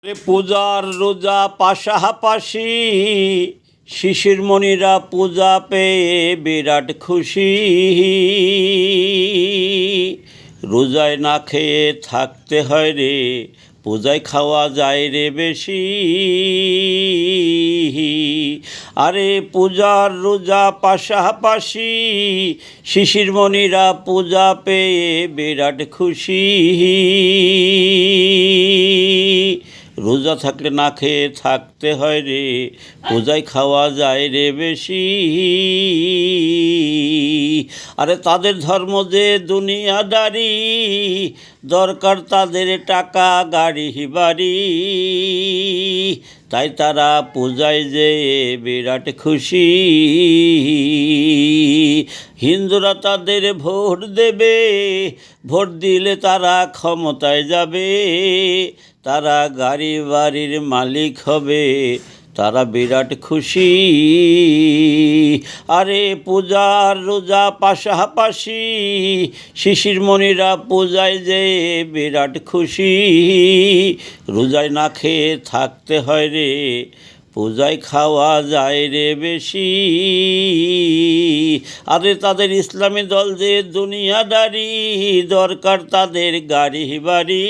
পূজার রোজা পাশাপাশি শিশির মণিরা পূজা পেয়ে বিরাট খুশি। রোজায় না খেয়ে থাকতে হয় রে, পূজায় খাওয়া যায় রে বেশি। আরে পূজার রোজা পাশাপাশি শিশির মণিরা পূজা পেয়ে বিরাট খুশি। রোজা থাকলে না খেয়ে থাকতে হয় রে, পূজায় খাওয়া যায় রে বেশি। আরে তাদের ধর্ম যে দুনিয়াদারি, দরকার তাদের টাকা গাড়ি বাড়ি, তাই তারা পূজায় যেয়ে বিরাট খুশি। হিন্দুরা তাদের ভোট দেবে, ভোট দিলে তারা ক্ষমতায় যাবে, তারা গাড়ি বাড়ির মালিক হবে, তারা বিরাট খুশি। আরে পূজার রোজা পাশাপাশি শিশির মণিরা পূজায় যেয়ে বিরাট খুশি। রোজায় না খেয়ে থাকতে হয় রে, পূজায় খাওয়া যায় রে বেশি। আরে তাদের ইসলামী দল যে দুনিয়াদারি, দরকার তাদের গাড়ি বাড়ি।